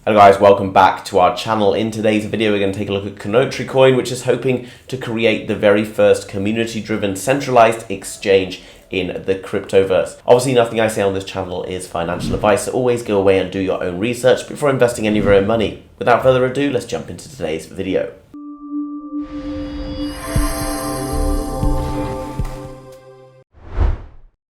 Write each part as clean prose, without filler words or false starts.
Hello guys, welcome back to our channel. In today's video we're going to take a look at Kounotori coin, which is hoping to create the very first community-driven centralized exchange in the cryptoverse. Obviously nothing I say on this channel is financial advice, so always go away and do your own research before investing any of your own money. Without further ado, let's jump into today's video.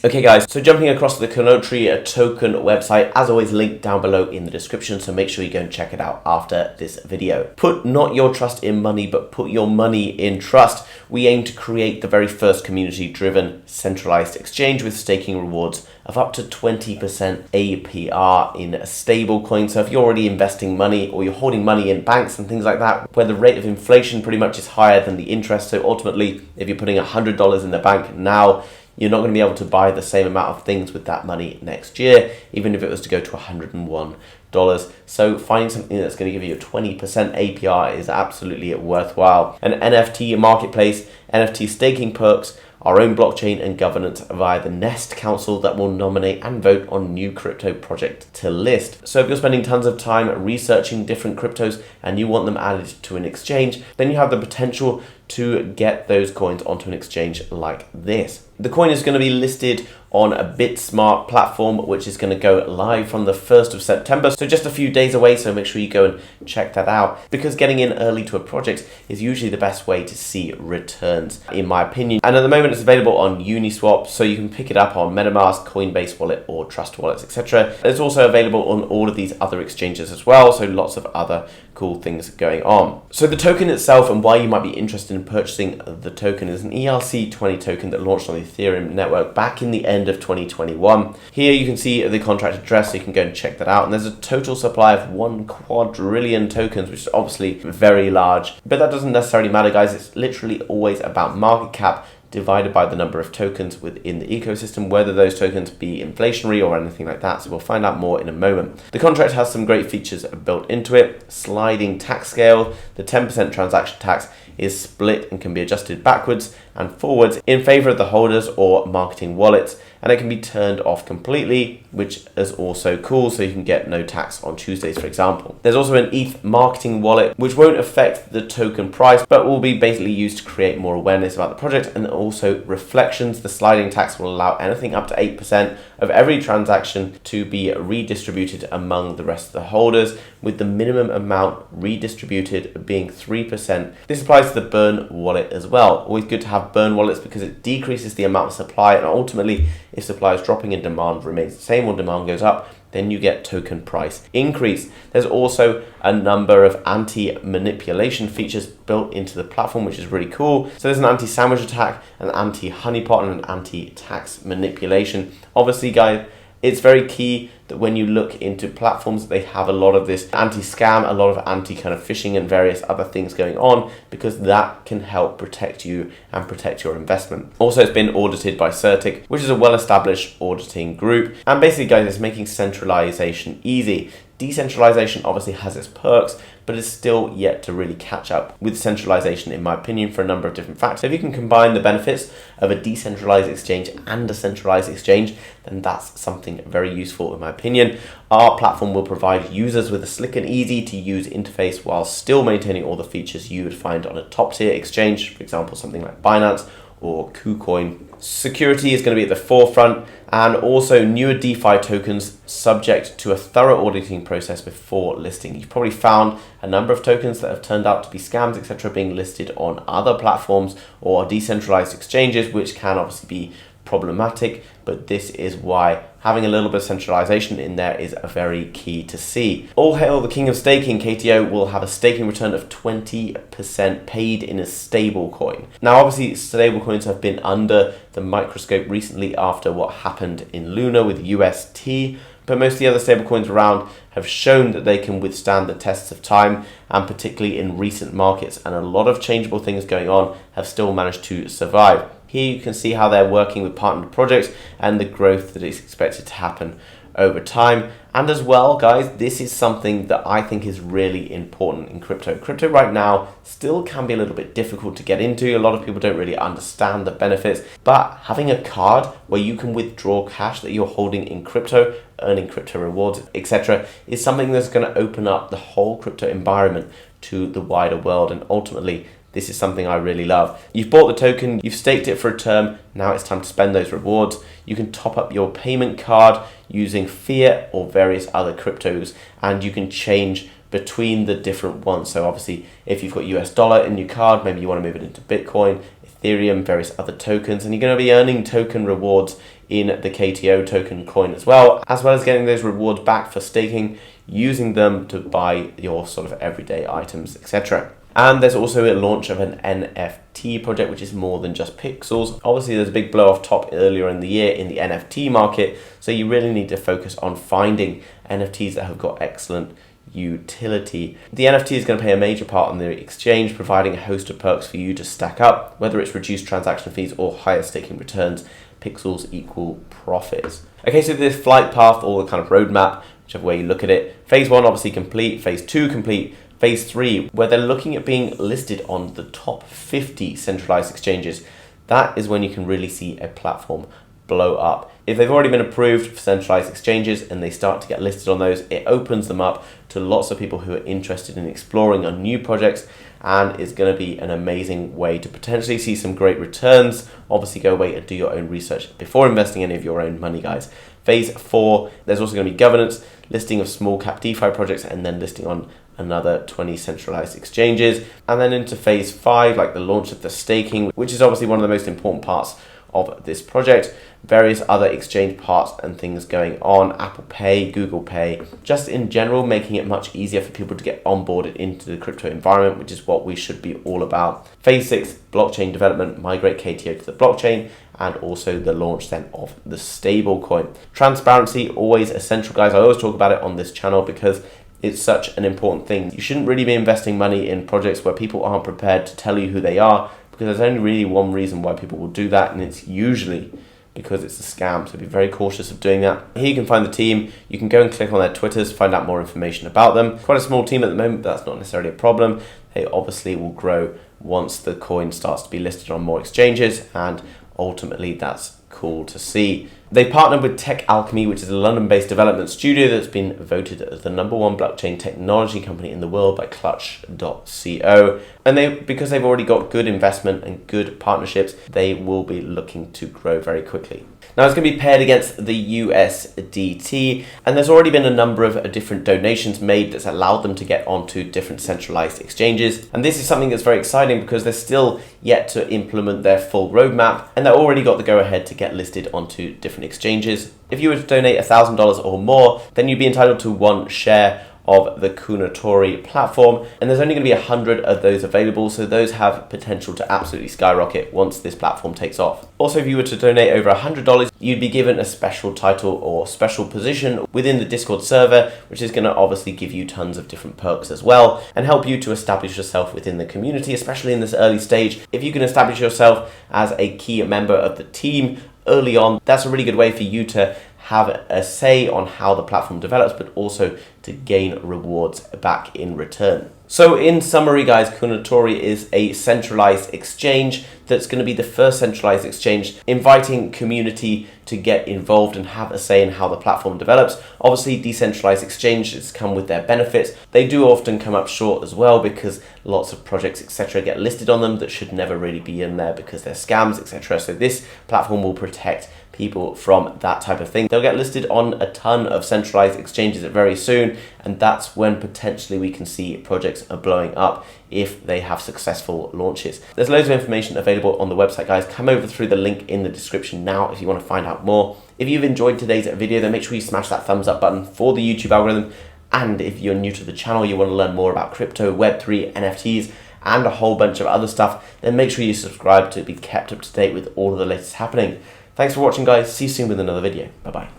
Okay guys, so jumping across the Kounotori token website, as always linked down below in the description, so make sure you go and check it out after this video. Put not your trust in money, but put your money in trust. We aim to create the very first community-driven centralized exchange with staking rewards of up to 20% APR in a stable coin. So if you're already investing money or you're holding money in banks and things like that, where the rate of inflation pretty much is higher than the interest, so ultimately if you're putting $100 in the bank now, you're not going to be able to buy the same amount of things with that money next year, even if it was to go to $101. So finding something that's going to give you a 20% APR is absolutely worthwhile. An NFT marketplace, NFT staking perks, our own blockchain and governance via the Nest Council that will nominate and vote on new crypto project to list. So if you're spending tons of time researching different cryptos and you want them added to an exchange, then you have the potential to get those coins onto an exchange like this. The coin is going to be listed on a BitSmart platform, which is going to go live from the 1st of September. So just a few days away, so make sure you go and check that out, because getting in early to a project is usually the best way to see returns, in my opinion. And at the moment it's available on Uniswap, so you can pick it up on MetaMask, Coinbase Wallet or Trust Wallets, etc. It's also available on all of these other exchanges as well, so lots of other cool things going on. So the token itself and why you might be interested in purchasing the token is an ERC20 token that launched on the Ethereum network back in the end of 2021. Here you can see the contract address, so you can go and check that out. And there's a total supply of 1 quadrillion tokens, which is obviously very large. But that doesn't necessarily matter, guys. It's literally always about market cap divided by the number of tokens within the ecosystem, whether those tokens be inflationary or anything like that. So we'll find out more in a moment. The contract has some great features built into it. Sliding tax scale, the 10% transaction tax is split and can be adjusted backwards and forwards in favor of the holders or marketing wallets, and it can be turned off completely, which is also cool, so you can get no tax on Tuesdays, for example. There's also an ETH marketing wallet, which won't affect the token price, but will be basically used to create more awareness about the project. And also reflections, the sliding tax will allow anything up to 8% of every transaction to be redistributed among the rest of the holders, with the minimum amount redistributed being 3%. This applies to the burn wallet as well. Always good to have burn wallets because it decreases the amount of supply, and ultimately if supply is dropping and demand remains the same or demand goes up, then you get token price increase. There's also a number of anti-manipulation features built into the platform, which is really cool. So there's an anti-sandwich attack, an anti-honeypot, and an anti-tax manipulation. Obviously, guys, it's very key that when you look into platforms, they have a lot of this anti-scam, a lot of anti-kind of phishing and various other things going on, because that can help protect you and protect your investment. Also, it's been audited by Certic, which is a well-established auditing group. And basically, guys, it's making centralization easy. Decentralization obviously has its perks, but is still yet to really catch up with centralization, in my opinion, for a number of different factors. So if you can combine the benefits of a decentralized exchange and a centralized exchange, then that's something very useful, in my opinion. Our platform will provide users with a slick and easy to use interface while still maintaining all the features you would find on a top tier exchange, for example, something like Binance or KuCoin. Security is going to be at the forefront, and also newer DeFi tokens subject to a thorough auditing process before listing. You've probably found a number of tokens that have turned out to be scams, etc., being listed on other platforms or decentralized exchanges, which can obviously be problematic, but this is why having a little bit of centralization in there is very key to see. All hail the king of staking. KTO will have a staking return of 20% paid in a stable coin. Now, obviously, stable coins have been under the microscope recently after what happened in Luna with UST, but most of the other stablecoins around have shown that they can withstand the tests of time, and particularly in recent markets and a lot of changeable things going on, have still managed to survive. Here you can see how they're working with partnered projects and the growth that is expected to happen over time. And as well, guys, this is something that I think is really important in crypto. Crypto right now still can be a little bit difficult to get into. A lot of people don't really understand the benefits, but having a card where you can withdraw cash that you're holding in crypto, earning crypto rewards, etc., is something that's going to open up the whole crypto environment to the wider world. And ultimately, this is something I really love. You've bought the token, you've staked it for a term, now it's time to spend those rewards. You can top up your payment card using fiat or various other cryptos, and you can change between the different ones. So obviously, if you've got US dollar in your card, maybe you want to move it into Bitcoin, Ethereum, various other tokens, and you're going to be earning token rewards in the KTO token coin as well as getting those rewards back for staking, using them to buy your sort of everyday items, etc. And there's also a launch of an NFT project, which is more than just pixels. Obviously, there's a big blow off top earlier in the year in the NFT market, so you really need to focus on finding NFTs that have got excellent utility. The NFT is going to play a major part on the exchange, providing a host of perks for you to stack up, whether it's reduced transaction fees or higher staking returns. Pixels equal profits. Okay, so this flight path or the kind of roadmap, whichever way you look at it. Phase 1 obviously complete, phase 2 complete, phase 3 where they're looking at being listed on the top 50 centralized exchanges. That is when you can really see a platform blow up. If they've already been approved for centralized exchanges and they start to get listed on those, it opens them up to lots of people who are interested in exploring on new projects, and it's going to be an amazing way to potentially see some great returns. Obviously, go away and do your own research before investing any of your own money, guys. Phase 4, there's also going to be governance, listing of small cap DeFi projects, and then listing on another 20 centralized exchanges. And then into phase 5, like the launch of the staking, which is obviously one of the most important parts of this project. Various other exchange parts and things going on, Apple Pay, Google Pay, just in general making it much easier for people to get onboarded into the crypto environment, which is what we should be all about. Phase 6, blockchain development, migrate KTO to the blockchain, and also the launch then of the stable coin. Transparency, always essential, guys. I always talk about it on this channel because it's such an important thing. You shouldn't really be investing money in projects where people aren't prepared to tell you who they are, because there's only really one reason why people will do that, and it's usually because it's a scam. So be very cautious of doing that. Here you can find the team. You can go and click on their Twitters, find out more information about them. Quite a small team at the moment, but that's not necessarily a problem. They obviously will grow once the coin starts to be listed on more exchanges, and ultimately that's cool to see. They partnered with Tech Alchemy, which is a London-based development studio that's been voted as the #1 blockchain technology company in the world by Clutch.co. And because they've already got good investment and good partnerships, they will be looking to grow very quickly. Now it's going to be paired against the USDT, and there's already been a number of different donations made that's allowed them to get onto different centralized exchanges. And this is something that's very exciting because they're still yet to implement their full roadmap, and they've already got the go-ahead to get listed onto different exchanges. If you were to donate $1,000 or more, then you'd be entitled to 1 share of the Kounotori platform, and there's only going to be 100 of those available, so those have potential to absolutely skyrocket once this platform takes off. Also, if you were to donate over $100, you'd be given a special title or special position within the Discord server, which is going to obviously give you tons of different perks as well and help you to establish yourself within the community, especially in this early stage. If you can establish yourself as a key member of the team early on, that's a really good way for you to have a say on how the platform develops, but also to gain rewards back in return. So in summary, guys, Kounotori is a centralized exchange that's going to be the first centralized exchange inviting community to get involved and have a say in how the platform develops. Obviously, decentralized exchanges come with their benefits. They do often come up short as well because lots of projects, etc., get listed on them that should never really be in there because they're scams, etc. So this platform will protect people from that type of thing. They'll get listed on a ton of centralized exchanges very soon, and that's when potentially we can see projects are blowing up if they have successful launches. There's loads of information available on the website, guys. Come over through the link in the description now if you want to find out more. If you've enjoyed today's video, then make sure you smash that thumbs up button for the YouTube algorithm. And if you're new to the channel, you want to learn more about crypto, Web3, NFTs, and a whole bunch of other stuff, then make sure you subscribe to be kept up to date with all of the latest happening. Thanks for watching, guys. See you soon with another video. Bye-bye.